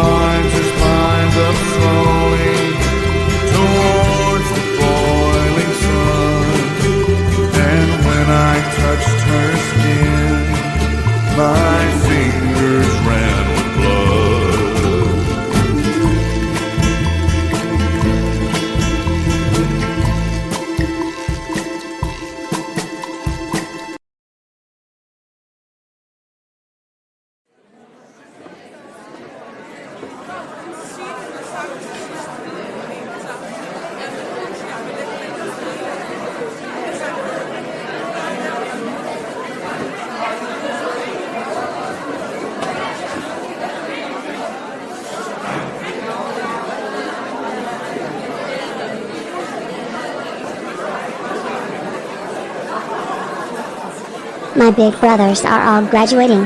heart just climbed up slowly towards the boiling sun. And when I touched her skin, my fingers ran with blood. My big brothers are all graduating.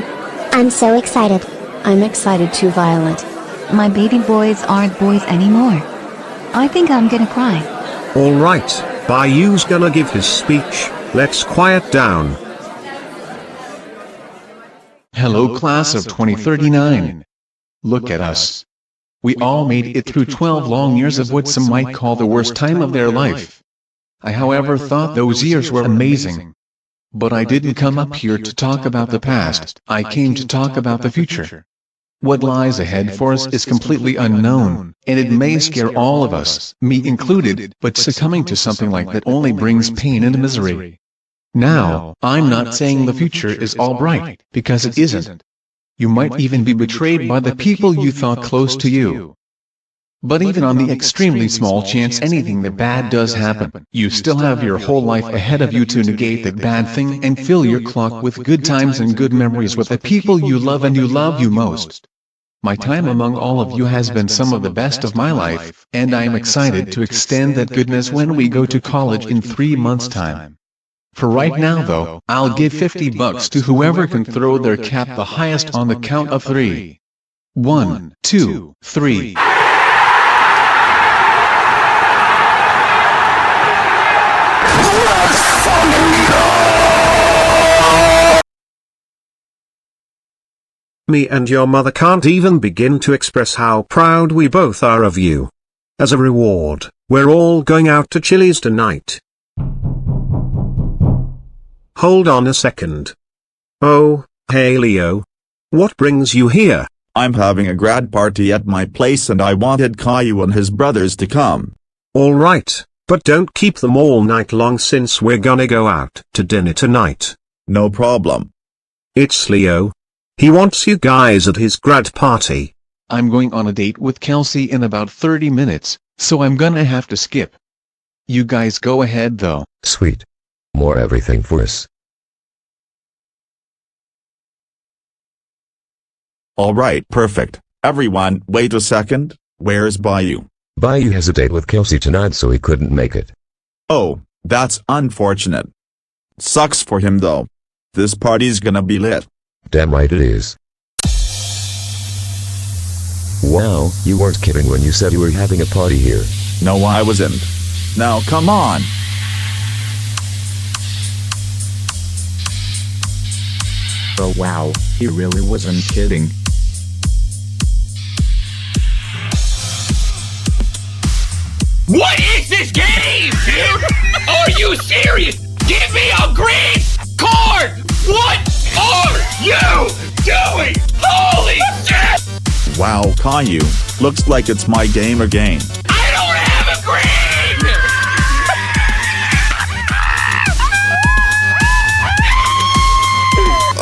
I'm so excited. I'm excited too, Violet. My baby boys aren't boys anymore. I think I'm gonna cry. Alright, Bayou's gonna give his speech. Let's quiet down. Hello class of 2039. Look at us. We all made it through 12 long years of what some might call the worst time of their life. I however thought those years were amazing. But I didn't come up here to talk about the past, I came to talk about the future. What lies ahead for us is completely unknown, and it may scare all of us, me included, but succumbing to something like that only brings pain and misery. Now, I'm not saying the future is all bright, because it isn't. You might even be betrayed by the people you thought close to you. But even on the extremely small chance anything that bad does happen, you still have your whole life ahead of you to negate that bad thing and fill your clock with good times and good memories with the people you love and who love you most. My time among all of you has been some of the best of my life, and I am excited to extend that goodness when we go to college in 3 months' time. For right now though, I'll give $50 to whoever can throw their cap the highest on the count of 3. 1, 2, 3. Me and your mother can't even begin to express how proud we both are of you. As a reward, we're all going out to Chili's tonight. Hold on a second. Oh, hey Leo. What brings you here? I'm having a grad party at my place and I wanted Caillou and his brothers to come. Alright, but don't keep them all night long since we're gonna go out to dinner tonight. No problem. It's Leo. He wants you guys at his grad party. I'm going on a date with Kelsey in about 30 minutes, so I'm gonna have to skip. You guys go ahead though. Sweet. More everything for us. Alright, perfect. Everyone, wait a second, where's Bayou? Bayou has a date with Kelsey tonight so he couldn't make it. Oh, that's unfortunate. Sucks for him though. This party's gonna be lit. Damn right it is. Wow, you weren't kidding when you said you were having a party here. No, I wasn't. Now come on. Oh wow, he really wasn't kidding. What is this game, dude? Are you serious? Give me a green card! What are you doing? Holy shit! Wow, Caillou, looks like it's my game again. I don't have a green!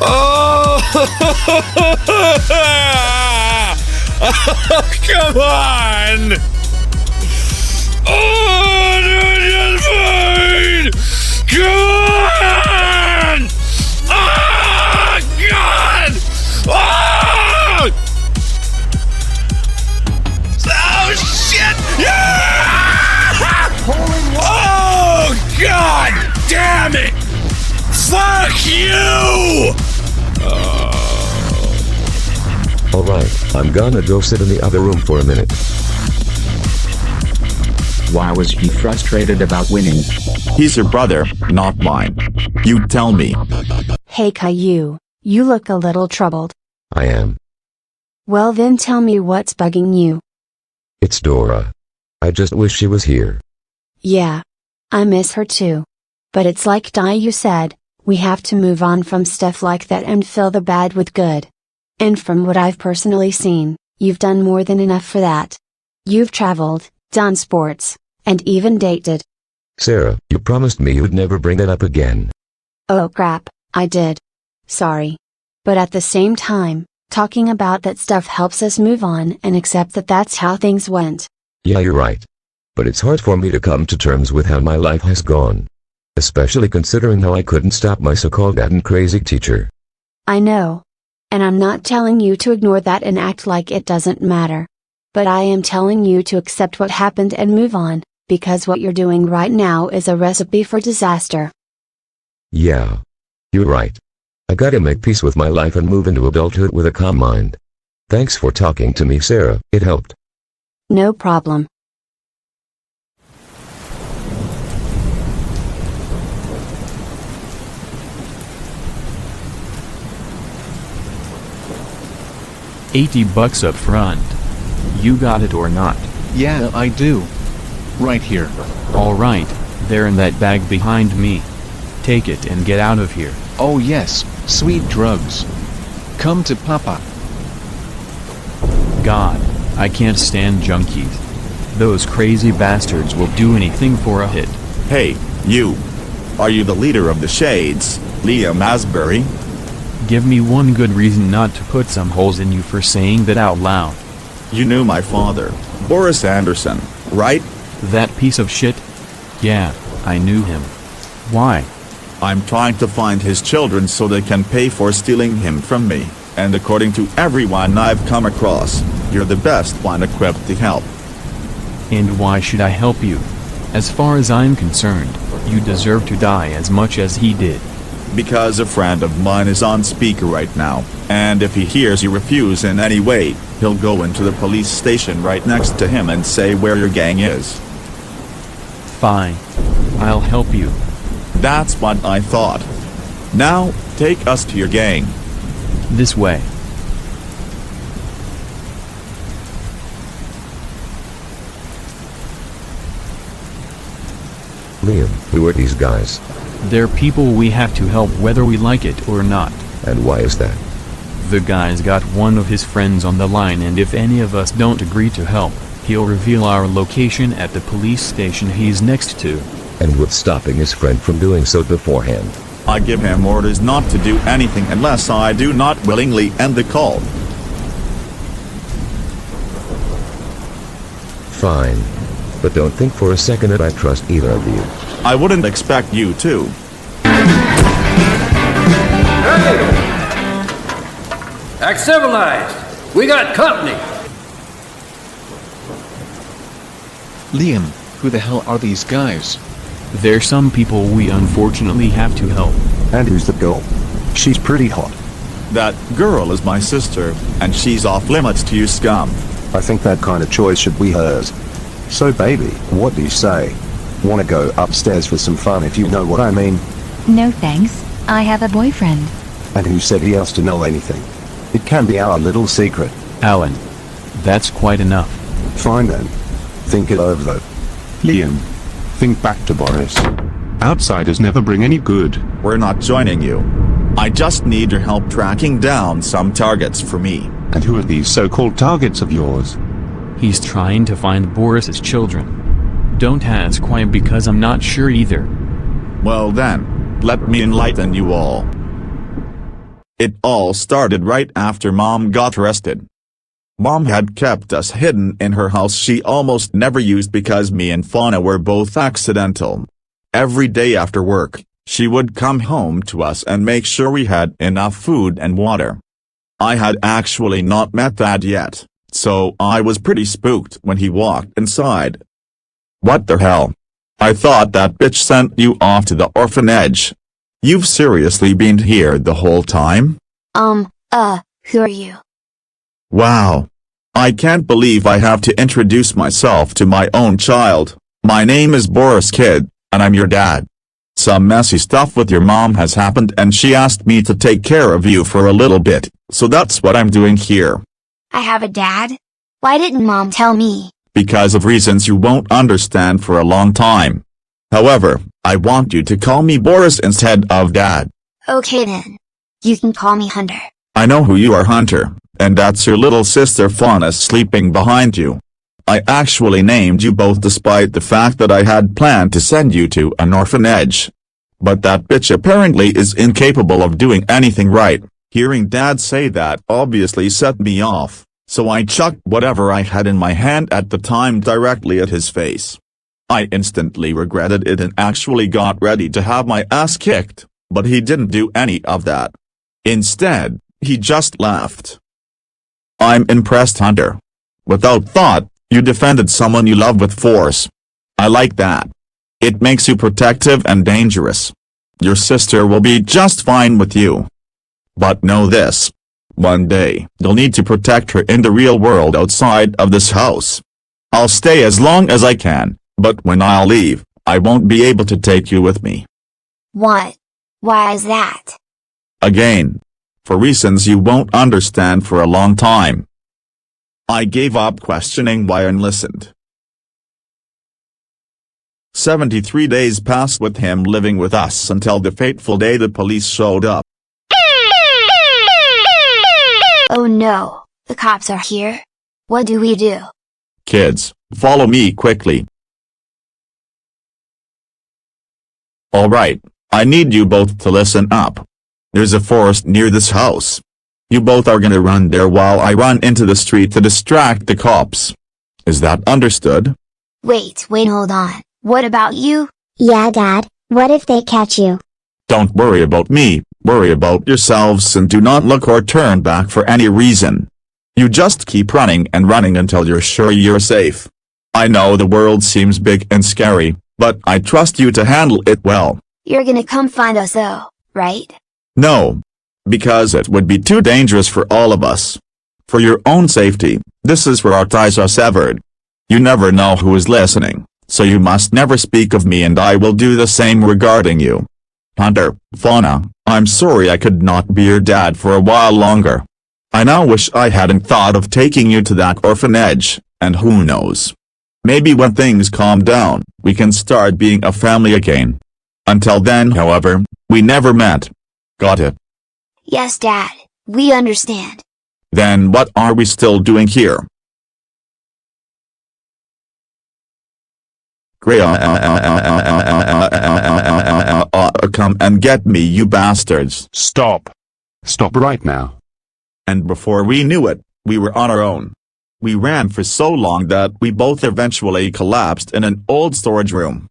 Oh, come on! Oh, dude, you're fine! Come on! Oh, God! Oh! Oh, shit! Yeah! Oh, God damn it! Fuck you! Alright, I'm gonna go sit in the other room for a minute. Why was he frustrated about winning? He's your brother, not mine. You tell me. Hey Caillou, you look a little troubled. I am. Well then tell me what's bugging you. It's Dora. I just wish she was here. Yeah. I miss her too. But it's like you said, we have to move on from stuff like that and fill the bad with good. And from what I've personally seen, you've done more than enough for that. You've traveled, done sports, and even dated. Sarah, you promised me you'd never bring that up again. Oh crap, I did. Sorry. But at the same time, talking about that stuff helps us move on and accept that that's how things went. Yeah, you're right. But it's hard for me to come to terms with how my life has gone. Especially considering how I couldn't stop my so-called dad and crazy teacher. I know. And I'm not telling you to ignore that and act like it doesn't matter. But I am telling you to accept what happened and move on, because what you're doing right now is a recipe for disaster. Yeah. You're right. I gotta make peace with my life and move into adulthood with a calm mind. Thanks for talking to me, Sarah, it helped. No problem. $80 up front. You got it or not? Yeah, I do. Right here. Alright, there in that bag behind me. Take it and get out of here. Oh yes, sweet drugs. Come to Papa. God, I can't stand junkies. Those crazy bastards will do anything for a hit. Hey, you. Are you the leader of the Shades, Liam Asbury? Give me one good reason not to put some holes in you for saying that out loud. You knew my father, Boris Anderson, right? That piece of shit? Yeah, I knew him. Why? I'm trying to find his children so they can pay for stealing him from me, and according to everyone I've come across, you're the best one equipped to help. And why should I help you? As far as I'm concerned, you deserve to die as much as he did. Because a friend of mine is on speaker right now, and if he hears you refuse in any way, he'll go into the police station right next to him and say where your gang is. Fine. I'll help you. That's what I thought. Now, take us to your gang. This way. Liam, who are these guys? They're people we have to help whether we like it or not. And why is that? The guy's got one of his friends on the line, and if any of us don't agree to help, he'll reveal our location at the police station he's next to. And what's stopping his friend from doing so beforehand? I give him orders not to do anything unless I do not willingly end the call. Fine. But don't think for a second that I trust either of you. I wouldn't expect you to. Hey! Act civilized. We got company. Liam, who the hell are these guys? They're some people we unfortunately have to help. And who's the girl? She's pretty hot. That girl is my sister, and she's off limits to you scum. I think that kind of choice should be hers. So baby, what do you say? Wanna go upstairs for some fun, if you know what I mean? No thanks, I have a boyfriend. And who said he has to know anything? It can be our little secret. Alan, that's quite enough. Fine then. Think it over though. Liam, think back to Boris. Outsiders never bring any good. We're not joining you. I just need your help tracking down some targets for me. And who are these so-called targets of yours? He's trying to find Boris's children. Don't ask why, because I'm not sure either. Well then, let me enlighten you all. It all started right after Mom got arrested. Mom had kept us hidden in her house she almost never used because me and Fauna were both accidental. Every day after work, she would come home to us and make sure we had enough food and water. I had actually not met Dad yet, so I was pretty spooked when he walked inside. What the hell? I thought that bitch sent you off to the orphanage. You've seriously been here the whole time? Who are you? Wow. I can't believe I have to introduce myself to my own child. My name is Boris Kid, and I'm your dad. Some messy stuff with your mom has happened and she asked me to take care of you for a little bit, so that's what I'm doing here. I have a dad? Why didn't Mom tell me? Because of reasons you won't understand for a long time. However, I want you to call me Boris instead of Dad. Okay then. You can call me Hunter. I know who you are, Hunter, and that's your little sister Fauna sleeping behind you. I actually named you both despite the fact that I had planned to send you to an orphanage. But that bitch apparently is incapable of doing anything right. Hearing Dad say that obviously set me off, so I chucked whatever I had in my hand at the time directly at his face. I instantly regretted it and actually got ready to have my ass kicked, but he didn't do any of that. Instead, he just laughed. I'm impressed, Hunter. Without thought, you defended someone you love with force. I like that. It makes you protective and dangerous. Your sister will be just fine with you. But know this. One day, you'll need to protect her in the real world outside of this house. I'll stay as long as I can, but when I'll leave, I won't be able to take you with me. What? Why is that? Again. For reasons you won't understand for a long time. I gave up questioning why and listened. 73 days passed with him living with us until the fateful day the police showed up. Oh no, the cops are here? What do we do? Kids, follow me quickly. Alright, I need you both to listen up. There's a forest near this house. You both are gonna run there while I run into the street to distract the cops. Is that understood? Wait, hold on. What about you? Yeah, Dad, what if they catch you? Don't worry about me, worry about yourselves and do not look or turn back for any reason. You just keep running and running until you're sure you're safe. I know the world seems big and scary, but I trust you to handle it well. You're gonna come find us though, right? No. Because it would be too dangerous for all of us. For your own safety, this is where our ties are severed. You never know who is listening, so you must never speak of me and I will do the same regarding you. Hunter, Fauna, I'm sorry I could not be your dad for a while longer. I now wish I hadn't thought of taking you to that orphanage, and who knows. Maybe when things calm down, we can start being a family again. Until then, however, we never met. Got it? Yes, Dad, we understand. Then what are we still doing here? Come and get me, you bastards. Stop. Stop right now. And before we knew it, we were on our own. We ran for so long that we both eventually collapsed in an old storage room.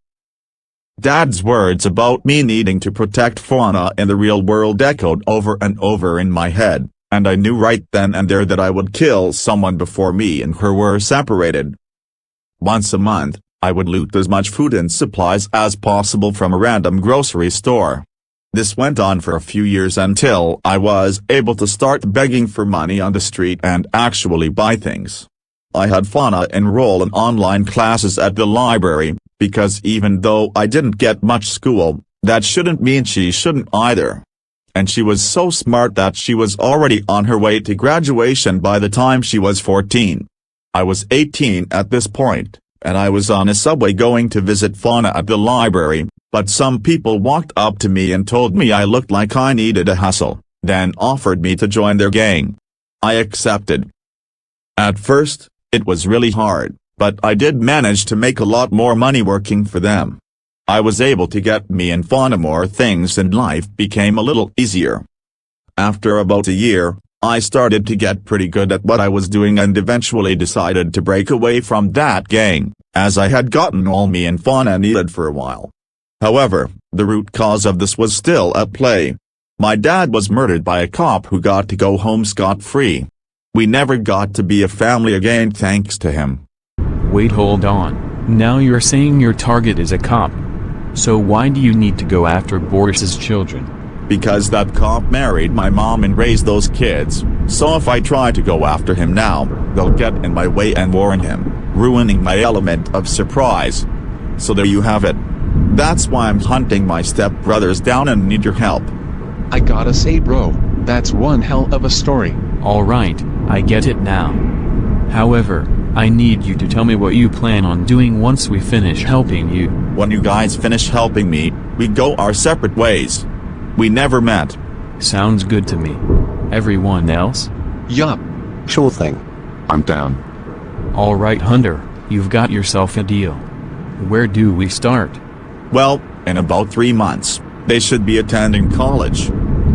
Dad's words about me needing to protect Fauna in the real world echoed over and over in my head, and I knew right then and there that I would kill someone before me and her were separated. Once a month, I would loot as much food and supplies as possible from a random grocery store. This went on for a few years until I was able to start begging for money on the street and actually buy things. I had Fauna enroll in online classes at the library, because even though I didn't get much school, that shouldn't mean she shouldn't either. And she was so smart that she was already on her way to graduation by the time she was 14. I was 18 at this point, and I was on a subway going to visit Fauna at the library, but some people walked up to me and told me I looked like I needed a hustle, then offered me to join their gang. I accepted. At first, it was really hard, but I did manage to make a lot more money working for them. I was able to get me and Fauna more things and life became a little easier. After about a year, I started to get pretty good at what I was doing and eventually decided to break away from that gang, as I had gotten all me and Fauna needed for a while. However, the root cause of this was still at play. My dad was murdered by a cop who got to go home scot-free. We never got to be a family again thanks to him. Wait, hold on. Now you're saying your target is a cop. So why do you need to go after Boris's children? Because that cop married my mom and raised those kids, so if I try to go after him now, they'll get in my way and warn him, ruining my element of surprise. So there you have it. That's why I'm hunting my stepbrothers down and need your help. I gotta say bro, that's one hell of a story. Alright, I get it now. However, I need you to tell me what you plan on doing once we finish helping you. When you guys finish helping me, we go our separate ways. We never met. Sounds good to me. Everyone else? Yup. Sure thing. I'm down. Alright Hunter, you've got yourself a deal. Where do we start? Well, in about 3 months, they should be attending college.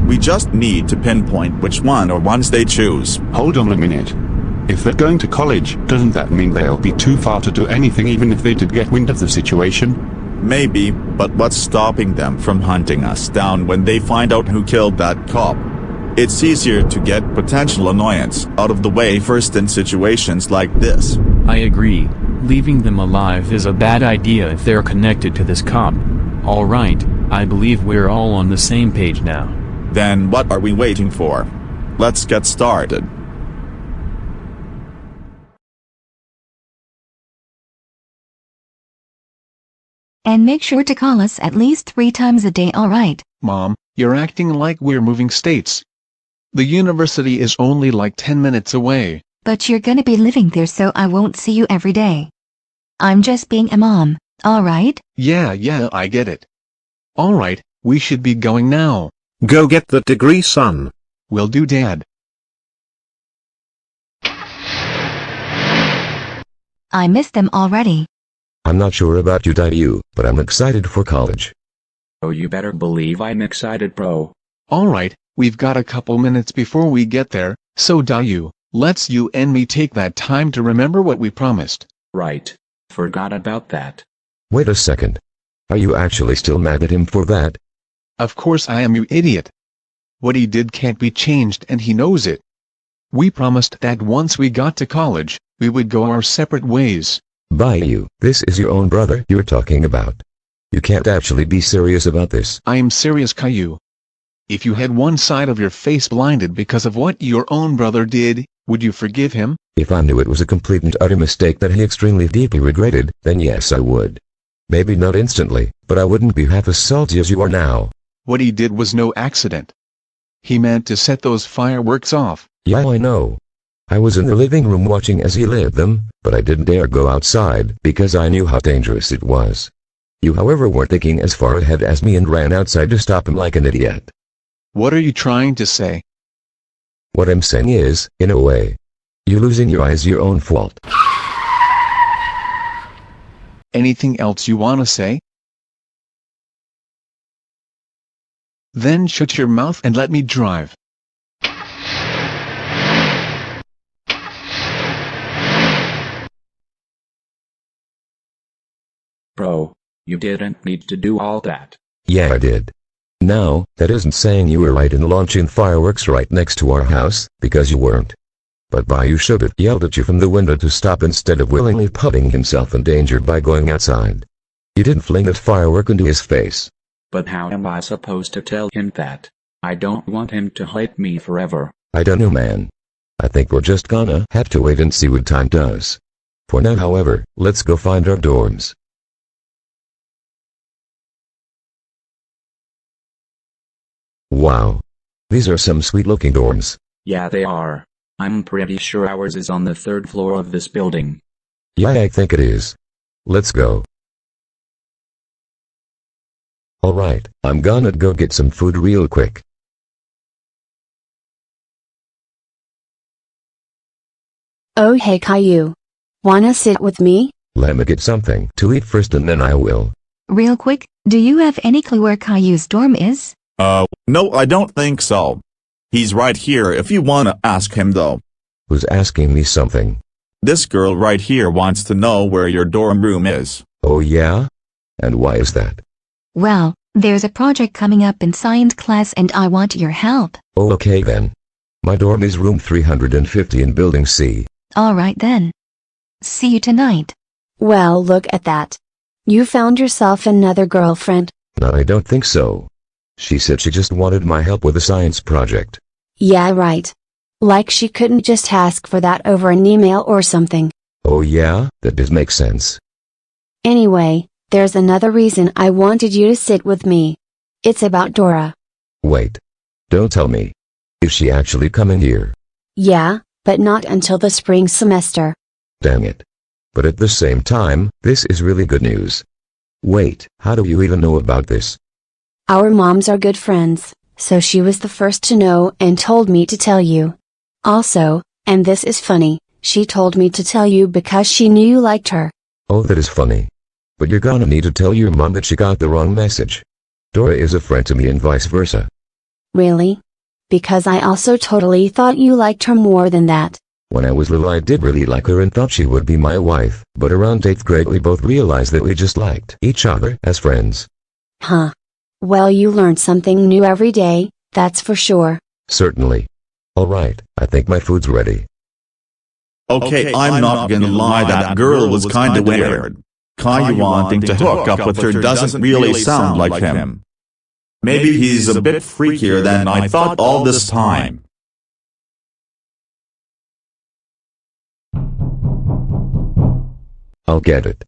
We just need to pinpoint which one or ones they choose. Hold on a minute. If they're going to college, doesn't that mean they'll be too far to do anything even if they did get wind of the situation? Maybe, but what's stopping them from hunting us down when they find out who killed that cop? It's easier to get potential annoyance out of the way first in situations like this. I agree. Leaving them alive is a bad idea if they're connected to this cop. Alright, I believe we're all on the same page now. Then what are we waiting for? Let's get started. And make sure to call us at least 3 times a day, alright? Mom, you're acting like we're moving states. The university is only like 10 minutes away. But you're gonna be living there, so I won't see you every day. I'm just being a mom, alright? Yeah, I get it. Alright, we should be going now. Go get the degree, son. Will do, Dad. I miss them already. I'm not sure about you, Dayu, but I'm excited for college. Oh, you better believe I'm excited, bro. Alright, we've got a couple minutes before we get there, so Dayu, let's you and me take that time to remember what we promised. Right. Forgot about that. Wait a second. Are you actually still mad at him for that? Of course I am, you idiot. What he did can't be changed and he knows it. We promised that once we got to college, we would go our separate ways. Dayu, this is your own brother you're talking about. You can't actually be serious about this. I am serious, Caillou. If you had one side of your face blinded because of what your own brother did, would you forgive him? If I knew it was a complete and utter mistake that he extremely deeply regretted, then yes I would. Maybe not instantly, but I wouldn't be half as salty as you are now. What he did was no accident. He meant to set those fireworks off. Yeah, I know. I was in the living room watching as he lit them, but I didn't dare go outside because I knew how dangerous it was. You however weren't thinking as far ahead as me and ran outside to stop him like an idiot. What are you trying to say? What I'm saying is, in a way, you losing your eye is your own fault. Anything else you want to say? Then shut your mouth and let me drive. Bro, you didn't need to do all that. Yeah, I did. Now, that isn't saying you were right in launching fireworks right next to our house, because you weren't. But Dayu should have yelled at you from the window to stop instead of willingly putting himself in danger by going outside. You didn't fling that firework into his face. But how am I supposed to tell him that? I don't want him to hate me forever. I don't know, man. I think we're just gonna have to wait and see what time does. For now, however, let's go find our dorms. Wow. These are some sweet-looking dorms. Yeah, they are. I'm pretty sure ours is on the 3rd floor of this building. Yeah, I think it is. Let's go. Alright, I'm gonna go get some food real quick. Oh hey Caillou. Wanna sit with me? Let me get something to eat first and then I will. Real quick, do you have any clue where Caillou's dorm is? No, I don't think so. He's right here if you wanna ask him though. Who's asking me something? This girl right here wants to know where your dorm room is. Oh yeah? And why is that? Well, there's a project coming up in science class and I want your help. Oh, okay then. My dorm is room 350 in building C. Alright then. See you tonight. Well, look at that. You found yourself another girlfriend. No, I don't think so. She said she just wanted my help with a science project. Yeah, right. Like she couldn't just ask for that over an email or something. Oh yeah, that does make sense. Anyway, there's another reason I wanted you to sit with me. It's about Dora. Wait. Don't tell me. Is she actually coming here? Yeah, but not until the spring semester. Dang it. But at the same time, this is really good news. Wait, how do you even know about this? Our moms are good friends, so she was the first to know and told me to tell you. Also, and this is funny, she told me to tell you because she knew you liked her. Oh, that is funny. But you're gonna need to tell your mom that she got the wrong message. Dora is a friend to me and vice versa. Really? Because I also totally thought you liked her more than that. When I was little I did really like her and thought she would be my wife, but around 8th grade we both realized that we just liked each other as friends. Huh. Well, you learn something new every day, that's for sure. Certainly. Alright, I think my food's ready. Okay, I'm not gonna lie, that girl was kinda weird. Caillou wanting to hook up with her doesn't really sound like him. Maybe he's a bit freakier than I thought all this time. I'll get it.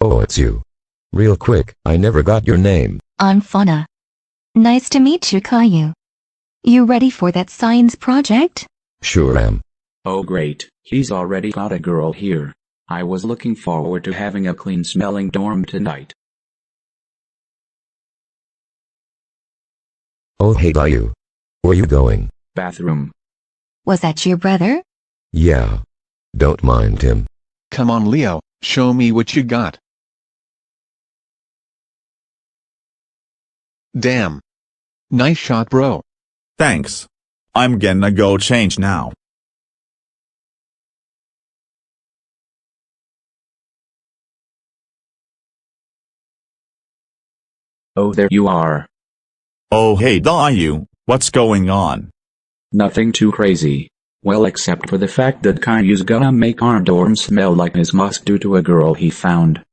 Oh, it's you. Real quick, I never got your name. I'm Fauna. Nice to meet you, Caillou. You ready for that science project? Sure am. Oh great, he's already got a girl here. I was looking forward to having a clean-smelling dorm tonight. Oh hey Caillou. Where you going? Bathroom. Was that your brother? Yeah. Don't mind him. Come on Leo, show me what you got. Damn. Nice shot bro. Thanks. I'm gonna go change now. Oh there you are. Oh hey Caillou, what's going on? Nothing too crazy. Well, except for the fact that Caillou's gonna make our dorm smell like his musk due to a girl he found.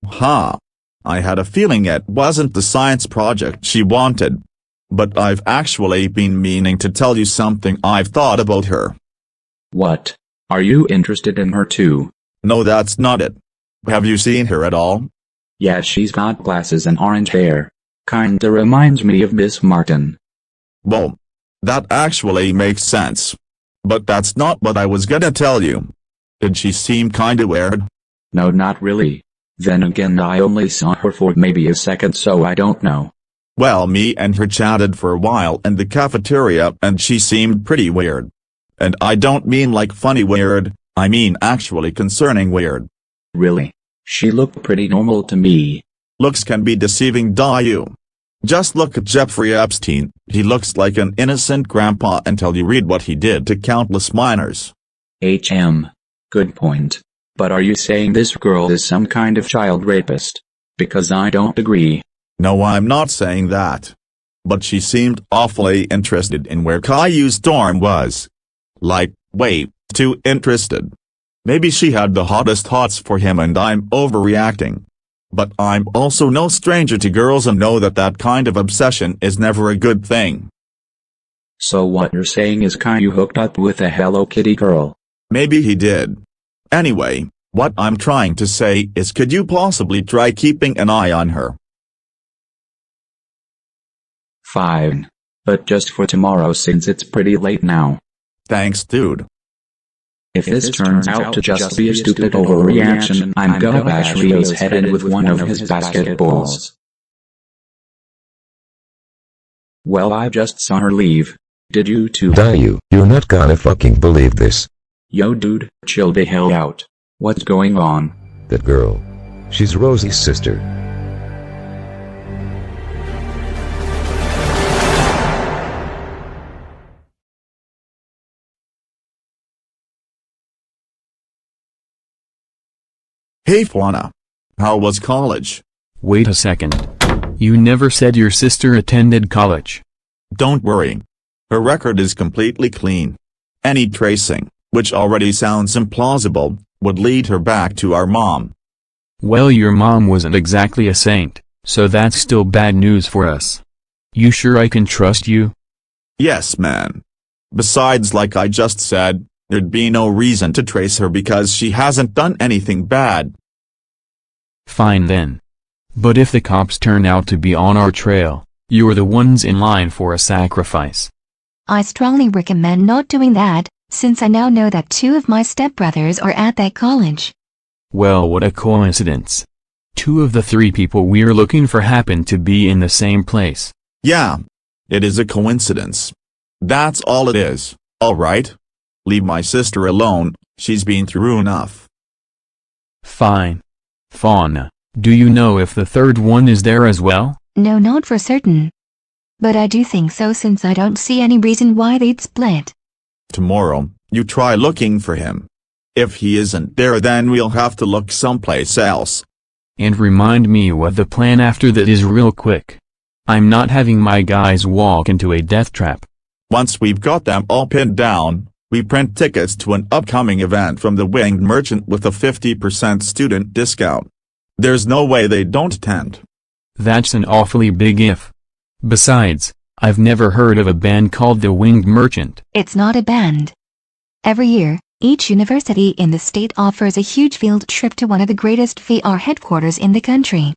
Huh. I had a feeling it wasn't the science project she wanted. But I've actually been meaning to tell you something I've thought about her. What? Are you interested in her too? No, that's not it. Have you seen her at all? Yeah, she's got glasses and orange hair. Kinda reminds me of Miss Martin. Well, that actually makes sense. But that's not what I was gonna tell you. Did she seem kinda weird? No, not really. Then again, I only saw her for maybe a second, so I don't know. Well, me and her chatted for a while in the cafeteria and she seemed pretty weird. And I don't mean like funny weird, I mean actually concerning weird. Really? She looked pretty normal to me. Looks can be deceiving, Caillou. Just look at Jeffrey Epstein, he looks like an innocent grandpa until you read what he did to countless minors. Good point. But are you saying this girl is some kind of child rapist? Because I don't agree. No, I'm not saying that. But she seemed awfully interested in where Caillou's dorm was. Like, way too interested. Maybe she had the hottest hots for him and I'm overreacting. But I'm also no stranger to girls and know that that kind of obsession is never a good thing. So what you're saying is Caillou hooked up with a Hello Kitty girl? Maybe he did. Anyway, what I'm trying to say is, could you possibly try keeping an eye on her? Fine. But just for tomorrow since it's pretty late now. Thanks, dude. If this turns out to just be a stupid overreaction, I'm gonna bash Leo's head in with one of his basketballs. Well, I just saw her leave. Did you too? Caillou, you're not gonna fucking believe this. Yo dude, chill the hell out. What's going on? That girl. She's Rosie's sister. Hey Fauna. How was college? Wait a second. You never said your sister attended college. Don't worry. Her record is completely clean. Any tracing, which already sounds implausible, would lead her back to our mom. Well, your mom wasn't exactly a saint, so that's still bad news for us. You sure I can trust you? Yes, man. Besides, like I just said, there'd be no reason to trace her because she hasn't done anything bad. Fine then. But if the cops turn out to be on our trail, you're the ones in line for a sacrifice. I strongly recommend not doing that, since I now know that 2 of my stepbrothers are at that college. Well, what a coincidence. 2 of the 3 people we're looking for happen to be in the same place. Yeah. It is a coincidence. That's all it is, alright? Leave my sister alone, she's been through enough. Fine. Fauna, do you know if the 3rd one is there as well? No, not for certain. But I do think so, since I don't see any reason why they'd split. Tomorrow, you try looking for him. If he isn't there, then we'll have to look someplace else. And remind me what the plan after that is real quick. I'm not having my guys walk into a death trap. Once we've got them all pinned down, we print tickets to an upcoming event from the Winged Merchant with a 50% student discount. There's no way they don't attend. That's an awfully big if. Besides, I've never heard of a band called the Winged Merchant. It's not a band. Every year, each university in the state offers a huge field trip to one of the greatest VR headquarters in the country.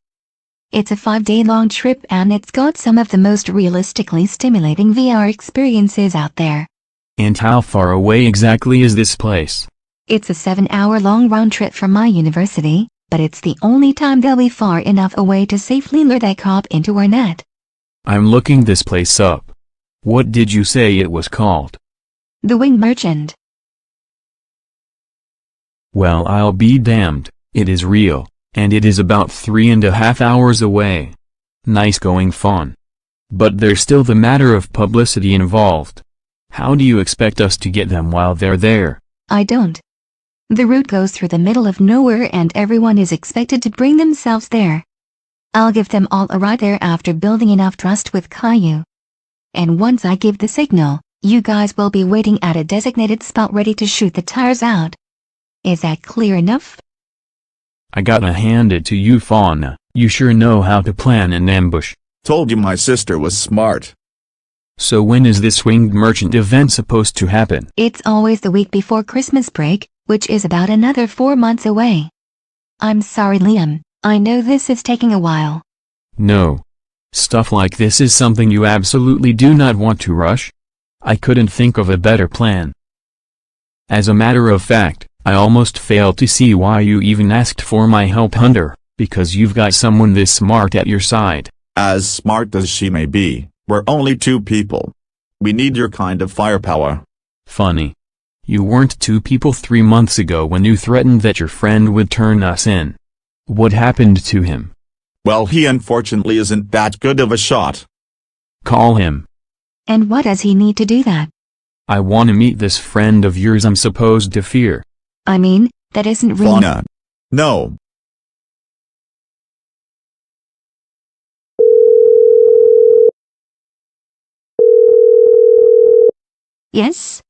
It's a 5-day-long trip, and it's got some of the most realistically stimulating VR experiences out there. And how far away exactly is this place? It's a 7-hour-long round trip from my university, but it's the only time they'll be far enough away to safely lure that cop into our net. I'm looking this place up. What did you say it was called? The Winged Merchant. Well, I'll be damned, it is real, and it is about 3.5 hours away. Nice going, Fawn. But there's still the matter of publicity involved. How do you expect us to get them while they're there? I don't. The route goes through the middle of nowhere, and everyone is expected to bring themselves there. I'll give them all a ride there after building enough trust with Caillou. And once I give the signal, you guys will be waiting at a designated spot ready to shoot the tires out. Is that clear enough? I gotta hand it to you, Fauna. You sure know how to plan an ambush. Told you my sister was smart. So when is this Winged Merchant event supposed to happen? It's always the week before Christmas break, which is about another 4 months away. I'm sorry, Liam. I know this is taking a while. No. Stuff like this is something you absolutely do not want to rush. I couldn't think of a better plan. As a matter of fact, I almost failed to see why you even asked for my help, Hunter, because you've got someone this smart at your side. As smart as she may be, we're only 2 people. We need your kind of firepower. Funny. You weren't 2 people 3 months ago when you threatened that your friend would turn us in. What happened to him? Well, he unfortunately isn't that good of a shot. Call him. And what does he need to do that? I want to meet this friend of yours I'm supposed to fear. I mean, that isn't really— Fauna. No. Yes?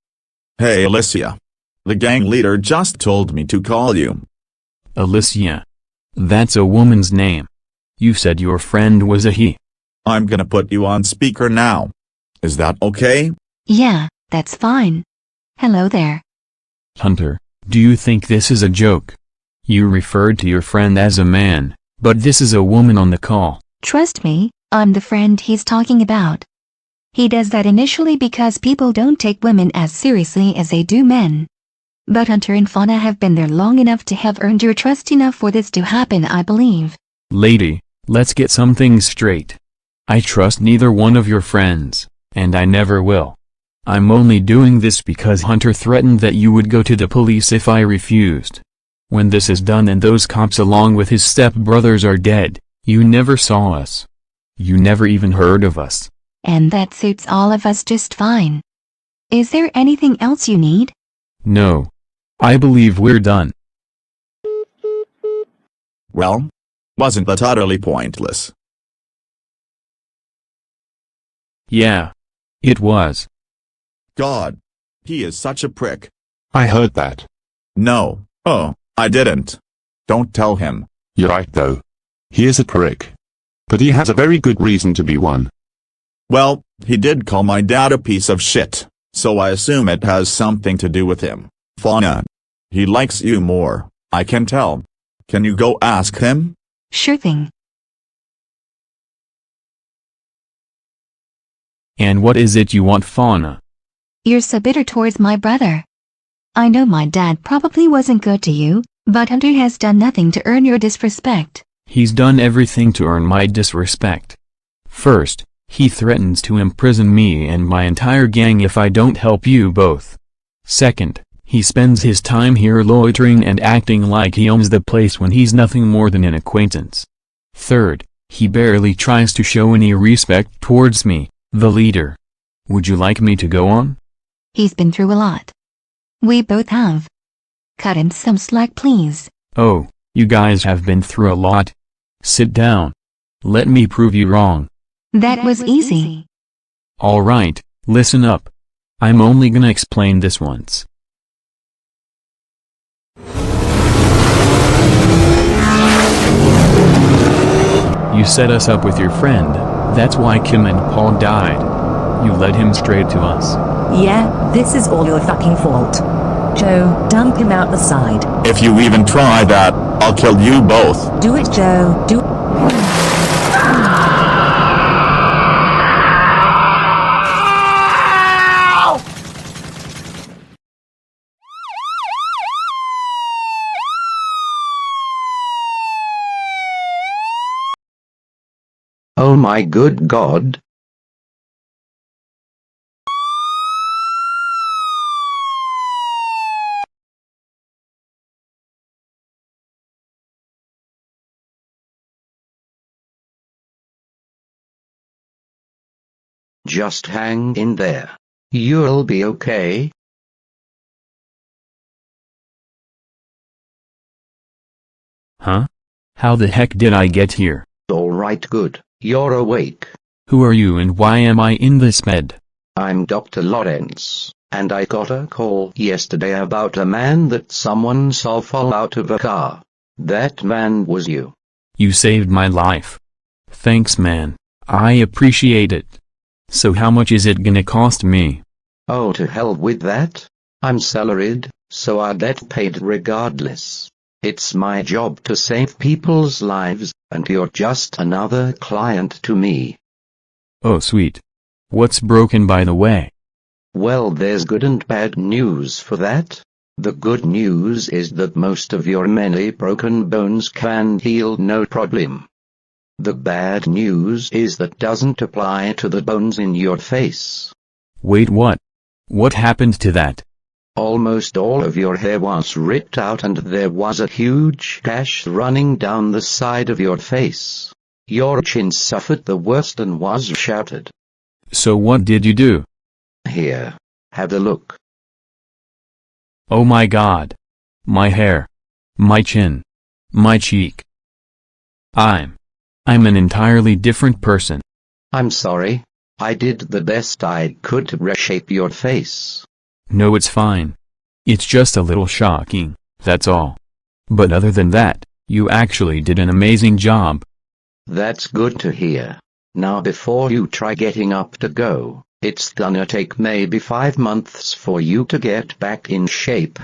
Hey, Alicia. The gang leader just told me to call you. Alicia. That's a woman's name. You said your friend was a he. I'm gonna put you on speaker now. Is that okay? Yeah, that's fine. Hello there. Hunter, do you think this is a joke? You referred to your friend as a man, but this is a woman on the call. Trust me, I'm the friend he's talking about. He does that initially because people don't take women as seriously as they do men. But Hunter and Fauna have been there long enough to have earned your trust enough for this to happen, I believe. Lady, let's get some things straight. I trust neither one of your friends, and I never will. I'm only doing this because Hunter threatened that you would go to the police if I refused. When this is done and those cops along with his stepbrothers are dead, you never saw us. You never even heard of us. And that suits all of us just fine. Is there anything else you need? No. I believe we're done. Well, wasn't that utterly pointless? Yeah. It was. God. He is such a prick. I heard that. No. Oh, I didn't. Don't tell him. You're right though. He is a prick. But he has a very good reason to be one. Well, he did call my dad a piece of shit, so I assume it has something to do with him. Fauna. He likes you more, I can tell. Can you go ask him? Sure thing. And what is it you want, Fauna? You're so bitter towards my brother. I know my dad probably wasn't good to you, but Hunter has done nothing to earn your disrespect. He's done everything to earn my disrespect. First, he threatens to imprison me and my entire gang if I don't help you both. Second, he spends his time here loitering and acting like he owns the place when he's nothing more than an acquaintance. Third, he barely tries to show any respect towards me, the leader. Would you like me to go on? He's been through a lot. We both have. Cut him some slack, please. Oh, you guys have been through a lot. Sit down. Let me prove you wrong. That was easy. Alright, listen up. I'm only gonna explain this once. You set us up with your friend, that's why Kim and Paul died. You led him straight to us. Yeah, this is all your fucking fault. Joe, dump him out the side. If you even try that, I'll kill you both. Do it, Joe, do it. Oh my good God. Just hang in there. You'll be okay. Huh? How the heck did I get here? Alright, good. You're awake. Who are you and why am I in this bed? I'm Dr. Lawrence, and I got a call yesterday about a man that someone saw fall out of a car. That man was you. You saved my life. Thanks, man. I appreciate it. So how much is it gonna cost me? Oh, to hell with that. I'm salaried, so I get paid regardless. It's my job to save people's lives, and you're just another client to me. Oh sweet. What's broken by the way? Well, there's good and bad news for that. The good news is that most of your many broken bones can heal no problem. The bad news is that doesn't apply to the bones in your face. Wait, what? What happened to that? Almost all of your hair was ripped out and there was a huge gash running down the side of your face. Your chin suffered the worst and was shattered. So what did you do? Here, have a look. Oh my God. My hair. My chin. My cheek. I'm an entirely different person. I'm sorry. I did the best I could to reshape your face. No, it's fine. It's just a little shocking, that's all. But other than that, you actually did an amazing job. That's good to hear. Now before you try getting up to go, it's gonna take maybe 5 months for you to get back in shape.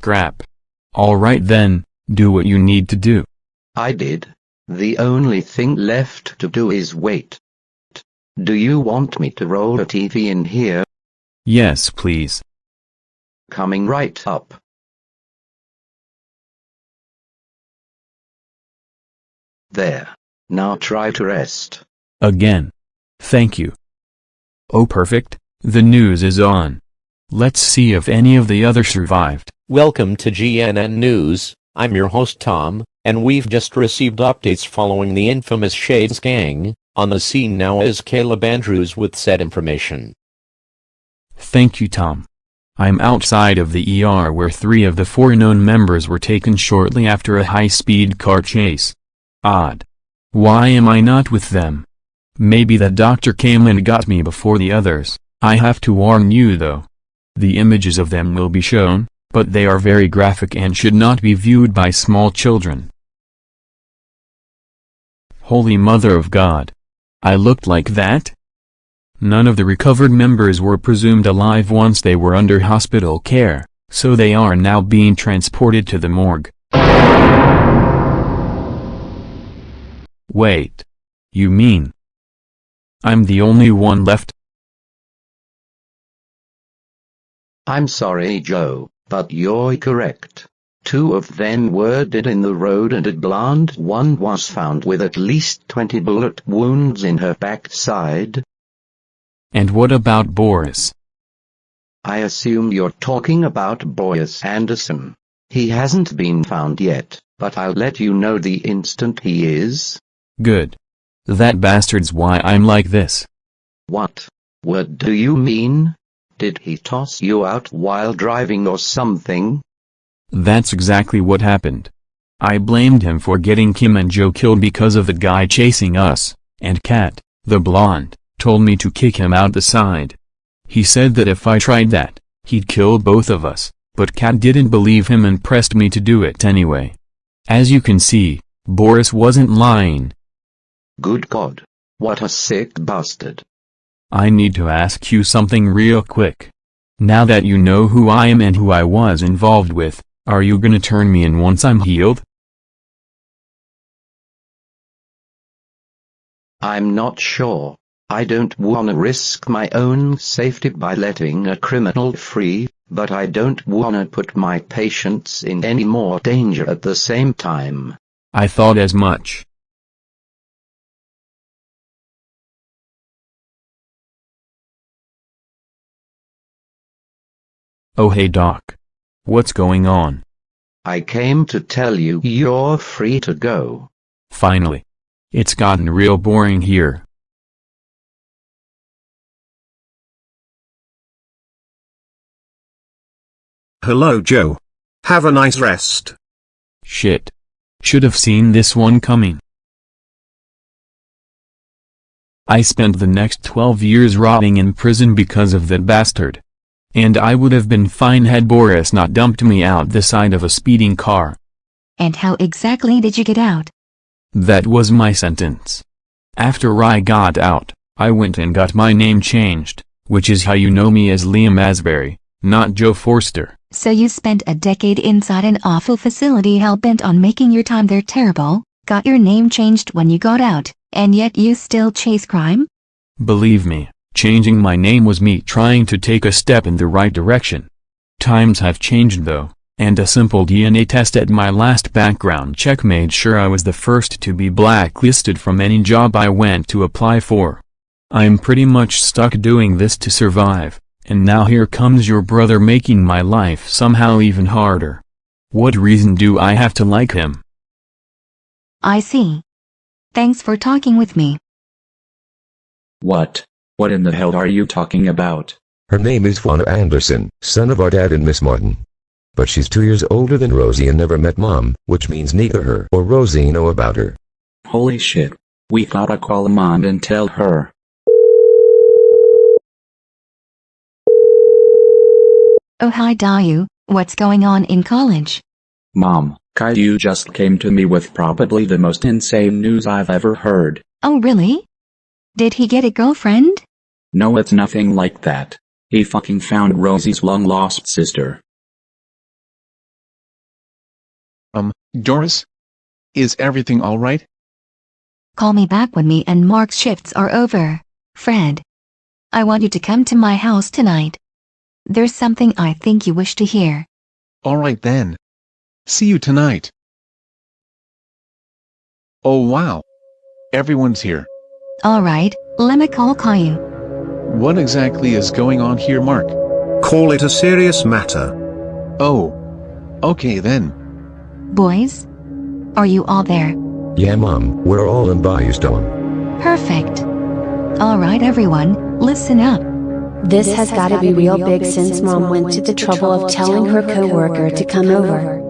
Crap. Alright then, do what you need to do. I did. The only thing left to do is wait. Do you want me to roll a TV in here? Yes, please. Coming right up. There. Now try to rest. Again. Thank you. Oh perfect, the news is on. Let's see if any of the others survived. Welcome to GNN News, I'm your host Tom, and we've just received updates following the infamous Shades gang. On the scene now is Caleb Andrews with said information. Thank you, Tom. I'm outside of the ER where 3 of the 4 known members were taken shortly after a high-speed car chase. Odd. Why am I not with them? Maybe the doctor came and got me before the others. I have to warn you though. The images of them will be shown, but they are very graphic and should not be viewed by small children. Holy Mother of God. I looked like that? None of the recovered members were presumed alive once they were under hospital care, so they are now being transported to the morgue. Wait. You mean I'm the only one left? I'm sorry, Joe, but you're correct. 2 of them were dead in the road and a blonde one was found with at least 20 bullet wounds in her backside. And what about Boris? I assume you're talking about Boris Anderson. He hasn't been found yet, but I'll let you know the instant he is. Good. That bastard's why I'm like this. What? What do you mean? Did he toss you out while driving or something? That's exactly what happened. I blamed him for getting Kim and Joe killed because of the guy chasing us, and Kat, the blonde, told me to kick him out the side. He said that if I tried that, he'd kill both of us, but Kat didn't believe him and pressed me to do it anyway. As you can see, Boris wasn't lying. Good God. What a sick bastard. I need to ask you something real quick. Now that you know who I am and who I was involved with, are you gonna turn me in once I'm healed? I'm not sure. I don't wanna risk my own safety by letting a criminal free, but I don't wanna put my patients in any more danger at the same time. I thought as much. Oh hey Doc. What's going on? I came to tell you you're free to go. Finally. It's gotten real boring here. Hello Joe. Have a nice rest. Shit. Should have seen this one coming. I spent the next 12 years rotting in prison because of that bastard. And I would have been fine had Boris not dumped me out the side of a speeding car. And how exactly did you get out? That was my sentence. After I got out, I went and got my name changed, which is how you know me as Liam Asbury, not Joe Forster. So you spent a decade inside an awful facility hell-bent on making your time there terrible, got your name changed when you got out, and yet you still chase crime? Believe me, changing my name was me trying to take a step in the right direction. Times have changed though, and a simple DNA test at my last background check made sure I was the first to be blacklisted from any job I went to apply for. I'm pretty much stuck doing this to survive, and now here comes your brother making my life somehow even harder. What reason do I have to like him? I see. Thanks for talking with me. What? What in the hell are you talking about? Her name is Fauna Anderson, son of our dad and Miss Martin. But she's 2 years older than Rosie and never met Mom, which means neither her or Rosie know about her. Holy shit. We gotta call Mom and tell her. Oh hi Dayu, what's going on in college? Mom, Caillou just came to me with probably the most insane news I've ever heard. Oh really? Did he get a girlfriend? No, it's nothing like that. He fucking found Rosie's long-lost sister. Doris? Is everything alright? Call me back when me and Mark's shifts are over, Fred. I want you to come to my house tonight. There's something I think you wish to hear. Alright then. See you tonight. Oh wow. Everyone's here. Alright, let me call Caillou. What exactly is going on here, Mark? Call it a serious matter. Oh. Okay then. Boys? Are you all there? Yeah Mom, we're all in Bayou Stone. Perfect. Alright everyone, listen up. This has gotta be real big since Mom went to the trouble of telling her coworker to come over.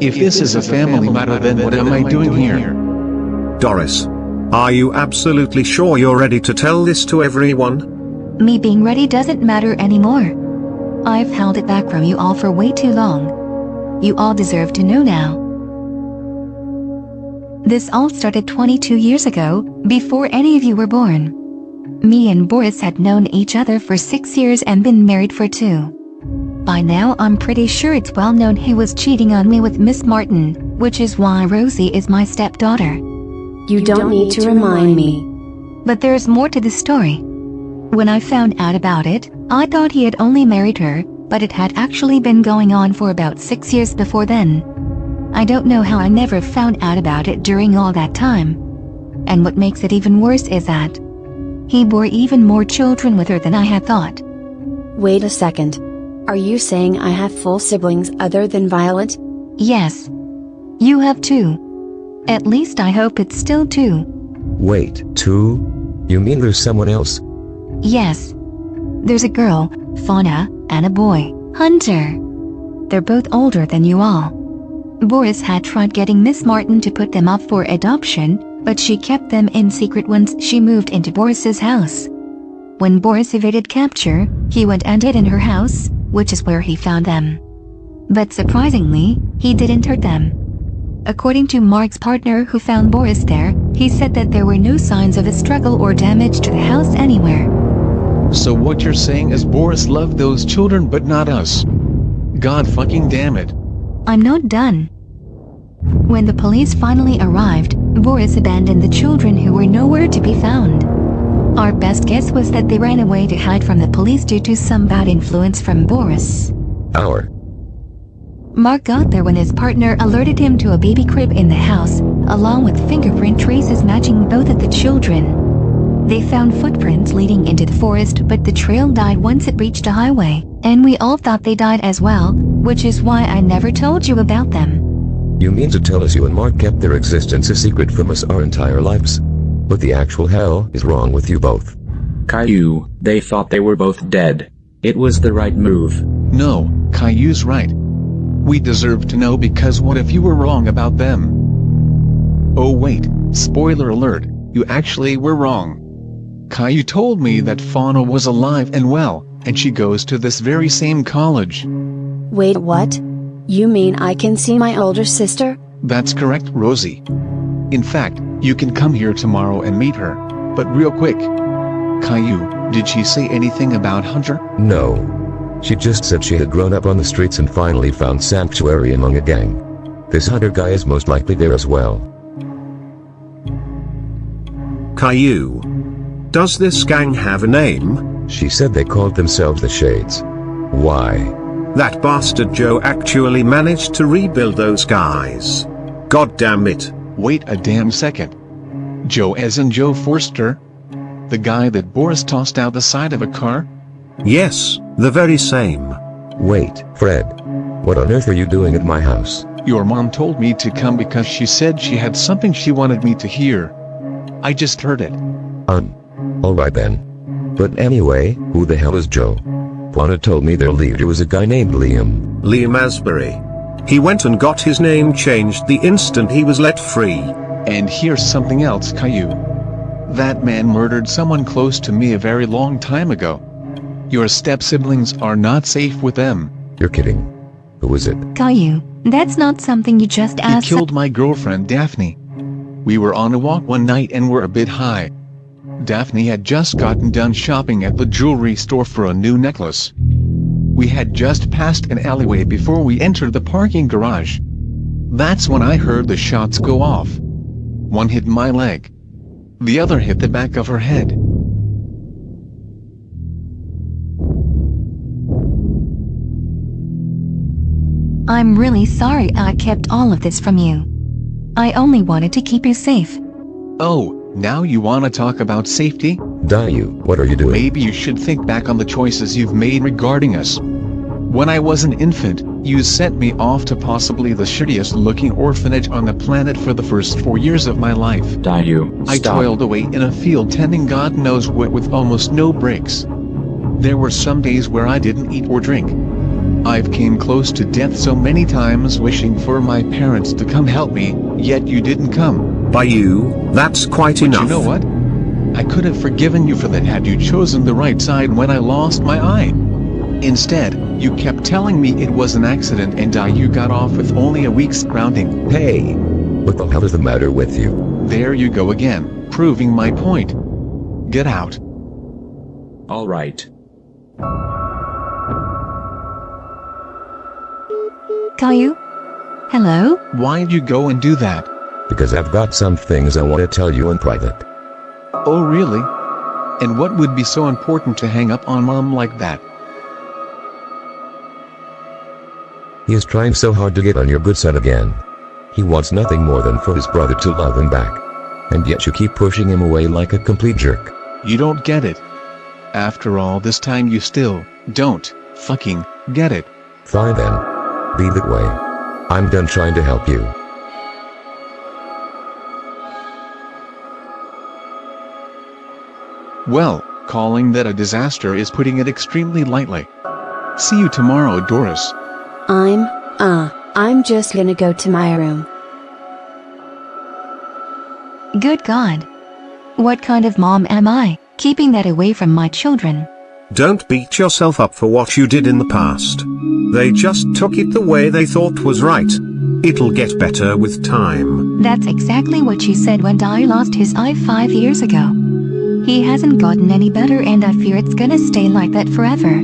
If this is a family matter, then what am I doing here? Doris. Are you absolutely sure you're ready to tell this to everyone? Me being ready doesn't matter anymore. I've held it back from you all for way too long. You all deserve to know now. This all started 22 years ago, before any of you were born. Me and Boris had known each other for 6 years and been married for 2. By now I'm pretty sure it's well known he was cheating on me with Miss Martin, which is why Rosie is my stepdaughter. You don't need to remind me. But there's more to the story. When I found out about it, I thought he had only married her, but it had actually been going on for about 6 years before then. I don't know how I never found out about it during all that time. And what makes it even worse is that he bore even more children with her than I had thought. Wait a second. Are you saying I have full siblings other than Violet? Yes. You have 2. At least I hope it's still 2. Wait, 2? You mean there's someone else? Yes. There's a girl, Fauna, and a boy, Hunter. They're both older than you all. Boris had tried getting Miss Martin to put them up for adoption, but she kept them in secret once she moved into Boris's house. When Boris evaded capture, he went and hid in her house, which is where he found them. But surprisingly, he didn't hurt them. According to Mark's partner who found Boris there, he said that there were no signs of a struggle or damage to the house anywhere. So what you're saying is Boris loved those children but not us. God fucking damn it. I'm not done. When the police finally arrived, Boris abandoned the children who were nowhere to be found. Our best guess was that they ran away to hide from the police due to some bad influence from Boris. Mark got there when his partner alerted him to a baby crib in the house, along with fingerprint traces matching both of the children. They found footprints leading into the forest, but the trail died once it reached a highway, and we all thought they died as well, which is why I never told you about them. You mean to tell us you and Mark kept their existence a secret from us our entire lives? What the actual hell is wrong with you both? Caillou, they thought they were both dead. It was the right move. No, Caillou's right. We deserve to know because what if you were wrong about them? Oh wait, spoiler alert, you actually were wrong. Caillou told me that Fauna was alive and well, and she goes to this very same college. Wait, what? You mean I can see my older sister? That's correct, Rosie. In fact, you can come here tomorrow and meet her, but real quick. Caillou, did she say anything about Hunter? No. She just said she had grown up on the streets and finally found sanctuary among a gang. This Hunter guy is most likely there as well. Caillou. Does this gang have a name? She said they called themselves the Shades. Why? That bastard Joe actually managed to rebuild those guys. God damn it. Wait a damn second. Joe as in Joe Forster? The guy that Boris tossed out the side of a car? Yes, the very same. Wait, Fred. What on earth are you doing at my house? Your mom told me to come because she said she had something she wanted me to hear. I just heard it. Alright then. But anyway, who the hell is Joe? Fauna told me their leader was a guy named Liam. Liam Asbury. He went and got his name changed the instant he was let free. And here's something else, Caillou. That man murdered someone close to me a very long time ago. Your step-siblings are not safe with them. You're kidding. Who was it? Caillou, that's not something you just asked. He killed my girlfriend Daphne. We were on a walk one night and were a bit high. Daphne had just gotten done shopping at the jewelry store for a new necklace. We had just passed an alleyway before we entered the parking garage. That's when I heard the shots go off. One hit my leg. The other hit the back of her head. I'm really sorry I kept all of this from you. I only wanted to keep you safe. Oh, now you want to talk about safety? Caillou, what are you doing? Maybe you should think back on the choices you've made regarding us. When I was an infant, you sent me off to possibly the shittiest looking orphanage on the planet for the first 4 years of my life. Caillou, I toiled away in a field tending God knows what with almost no breaks. There were some days where I didn't eat or drink. I've came close to death so many times wishing for my parents to come help me, yet you didn't come. By you, that's quite enough. You know what? I could have forgiven you for that had you chosen the right side when I lost my eye. Instead, you kept telling me it was an accident and you got off with only a week's grounding. Hey! What the hell is the matter with you? There you go again, proving my point. Get out. All right. Caillou? Hello? Why'd you go and do that? Because I've got some things I want to tell you in private. Oh really? And what would be so important to hang up on Mom like that? He is trying so hard to get on your good side again. He wants nothing more than for his brother to love him back. And yet you keep pushing him away like a complete jerk. You don't get it. After all this time you still don't fucking get it. Fine then. Be that way. I'm done trying to help you. Well, calling that a disaster is putting it extremely lightly. See you tomorrow, Doris. I'm just gonna go to my room. Good God. What kind of mom am I, keeping that away from my children? Don't beat yourself up for what you did in the past. They just took it the way they thought was right. It'll get better with time. That's exactly what she said when Di lost his eye 5 years ago. He hasn't gotten any better and I fear it's gonna stay like that forever.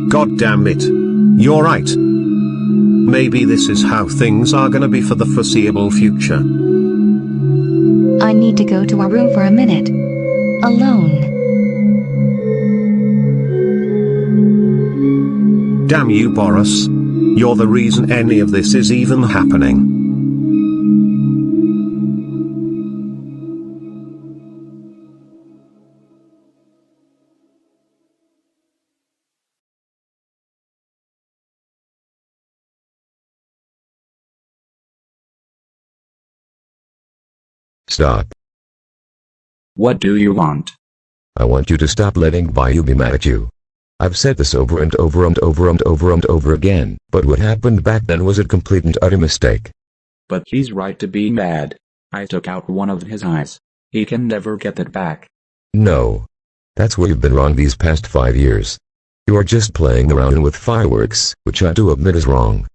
God damn it. You're right. Maybe this is how things are gonna be for the foreseeable future. I need to go to our room for a minute. Alone. Damn you, Boris. You're the reason any of this is even happening. Stop. What do you want? I want you to stop letting Bayou be mad at you. I've said this over and over and over and over and over again, but what happened back then was a complete and utter mistake. But he's right to be mad. I took out one of his eyes. He can never get that back. No. That's where you've been wrong these past 5 years. You are just playing around with fireworks, which I do admit is wrong.